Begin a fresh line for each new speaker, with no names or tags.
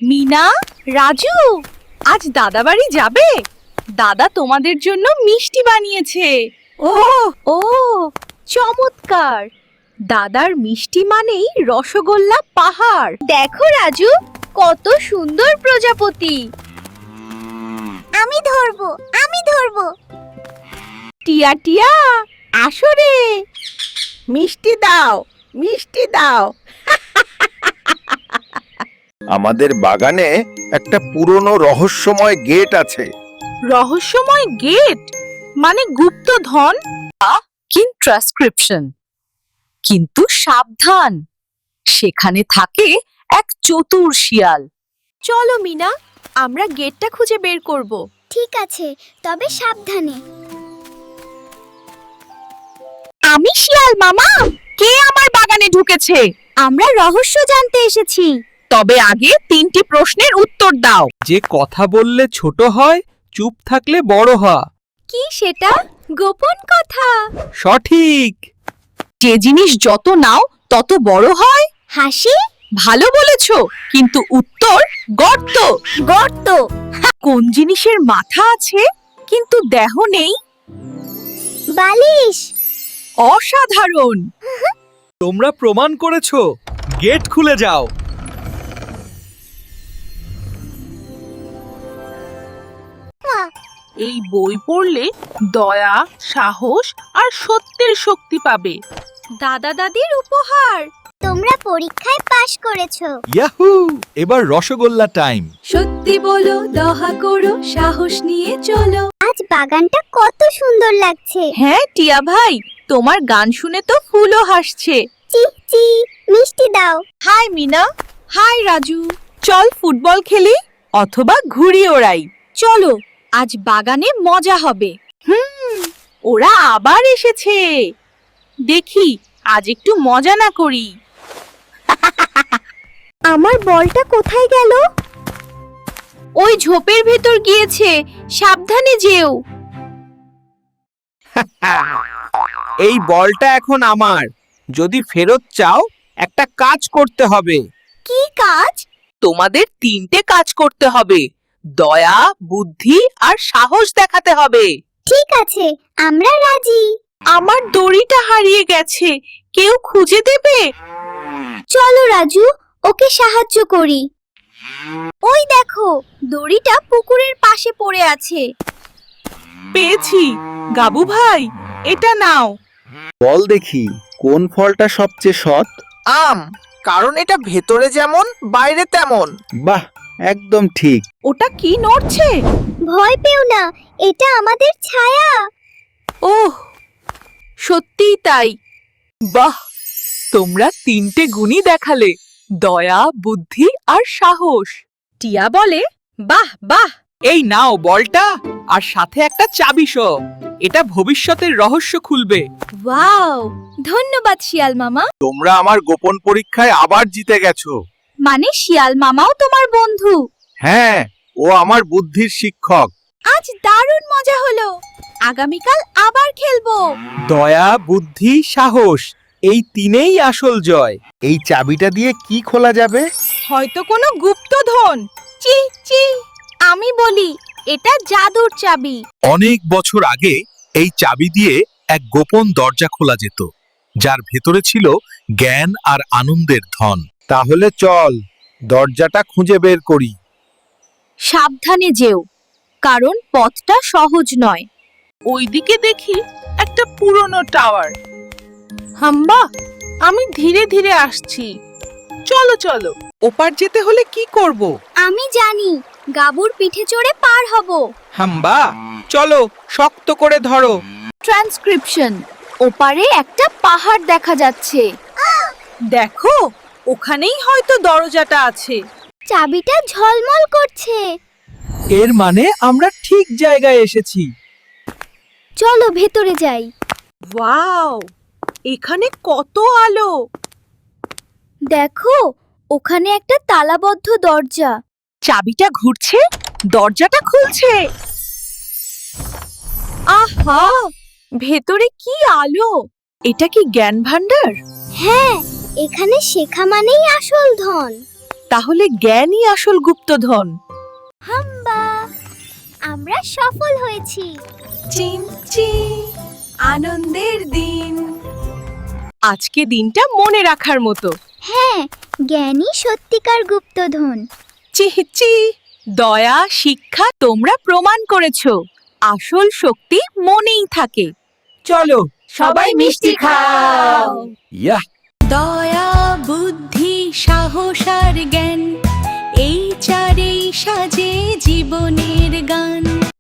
মিনা, রাজু, আজ দাদা বাড়ি যাবে? দাদা তোমাদের জন্য মিষ্টি বানিয়েছে। ও ও চমৎকার! দাদার মিষ্টি মানেই রসগোল্লা পাহাড়। দেখো রাজু, কত সুন্দর প্রজাপতি।
আমি ধরবো, আমি ধরবো।
টিয়া টিয়া, আসো রে।
মিষ্টি দাও, মিষ্টি দাও।
আমাদের বাগানে একটা পুরনো রহস্যময় গেট আছে।
রহস্যময় গেট মানে গুপ্তধন কিন ট্রান্সক্রিপশন। কিন্তু সাবধান, সেখানে থাকে এক চতুর শিয়াল। চলো মিনা, আমরা গেটটা খুঁজে বের করব।
ঠিক আছে, তবে সাবধানে।
আমি শিয়াল মামা, কে আমার বাগানে ঢুকেছে?
আমরা রহস্য জানতে এসেছি।
তবে আগে 3টি প্রশ্নের উত্তর দাও।
যে কথা বললে ছোট হয়, চুপ থাকলে বড় হয়।
কি সেটা? গোপন কথা।
সঠিক।
যে জিনিস যত নাও তত বড় হয়।
হাসি?
ভালো বলেছো, কিন্তু উত্তর গর্ত।
গর্ত।
কোন জিনিসের মাথা আছে কিন্তু দেহ নেই?
বালিশ।
অসাধারণ।
তোমরা প্রমাণ করেছো। গেট খুলে যাও।
এই বই পড়লে দয়া, সাহস আর সত্যের শক্তি পাবে। দাদা দাদির উপহার।
তোমরা পরীক্ষায় পাশ করেছো।
ইয়াহু! এবার রসগোল্লা টাইম।
সত্যি বলো, দয়া করো, সাহস নিয়ে চলো।
আজ বাগানটা কত সুন্দর লাগছে।
হ্যাঁ টিয়া ভাই, তোমার গান শুনে তো ফুলও হাসছে।
চি চি, মিষ্টি দাও।
Hi Meena, hi Raju. চল ফুটবল খেলি অথবা ঘুড়ি ওড়াই। চলো, আজ বাগানে মজা হবে। ওরা আবার এসেছে। দেখি আজ একটু মজা না করি।
আমার বলটা কোথায় গেল?
ওই ঝোপের ভেতর গিয়েছে, সাবধানে যেও।
এই বলটা এখন আমার। যদি ফেরত চাও, একটা কাজ করতে হবে।
কি কাজ?
তোমাদের 3টে কাজ করতে হবে। দয়া, বুদ্ধি আর সাহস দেখাতে হবে।
ঠিক আছে, আমরা রাজি।
আমার দড়িটা হারিয়ে গেছে, কেউ খুঁজে দেবে?
চলো রাজু, ওকে সাহায্য করি। ওই দেখো, দড়িটা পুকুরের পাশে পড়ে আছে।
পেয়েছি। গাবু ভাই, এটা নাও।
বল দেখি কোন ফলটা সবচেয়ে সৎ।
আম, কারণ এটা ভেতরে যেমন বাইরে তেমন।
বাহ, একদম ঠিক।
ওটা কি নড়ছে?
ভয় পেও না, এটা আমাদের ছায়া।
ওহ, সত্যিই তাই। বাহ, তোমরা 3টে গুণই দেখালে, দয়া, বুদ্ধি আর সাহস। টিয়া বলে, বাহ বাহ।
এই নাও বলটা, আর সাথে একটা চাবিসহ। এটা ভবিষ্যতের রহস্য খুলবে।
ওয়াও, ধন্যবাদ শিয়াল মামা।
তোমরা আমার গোপন পরীক্ষায় আবার জিতে গেছো।
মানে শিয়াল মামাও তোমার বন্ধু?
হ্যাঁ, ও আমার বুদ্ধির শিক্ষক।
আজ দারুণ মজা হলো। আগামীকাল আবার খেলবো।
দয়া, বুদ্ধি, সাহস, এই তিনেই আসল জয়।
এই চাবিটা দিয়ে কি খোলা যাবে?
হয়তো কোনো গুপ্তধন। চি চি, আমি বলি এটা জাদুর চাবি।
অনেক বছর আগে এই চাবি দিয়ে এক গোপন দরজা খোলা যেত, যার ভেতরে ছিল জ্ঞান আর আনন্দের ধন।
তাহলে চল দরজাটা খুঁজে বের করি।
সাবধানে যেও, কারণ পথটা সহজ নয়। ওইদিকে দেখি একটা পুরনো টাওয়ার। হাম্বা, আমি ধীরে ধীরে আসছি। চলো চলো।
ওপার যেতে হলে কি করব?
আমি জানি, গাবুর পিঠে চড়ে পার হব।
হাম্বা, চলো শক্ত করে ধরো।
ট্রান্সক্রিপশন। ওপারে একটা পাহাড় দেখা যাচ্ছে। দেখো, ওখানেই হয়তো দরজাটা আছে।
চাবিটা ঝলমল করছে।
এর মানে আমরা ঠিক জায়গায় এসেছি।
চলো ভেতরে যাই।
ওয়াও, এখানে কত আলো।
দেখো, ওখানে একটা তালাবদ্ধ দরজা।
চাবিটা ঘুরছে, দরজাটা খুলছে। আহা, ভেতরে কি আলো! এটা কি জ্ঞান ভান্ডার?
হ্যাঁ, এখানে শেখা মানেই আসল ধন।
তাহলে জ্ঞানই আসল গুপ্তধন।
হাম্বা, আমরা সফল হয়েছি।
চিম চিম, আনন্দের দিন। আজকে দিনটা মনে রাখার মতো।
হ্যাঁ, জ্ঞানী সত্যিকার গুপ্তধন।
চিহি, দয়া, শিক্ষা তোমরা প্রমাণ করেছো আসল শক্তি মনেই থাকে।
চলো
সবাই মিষ্টি খাও।
ইয়াহ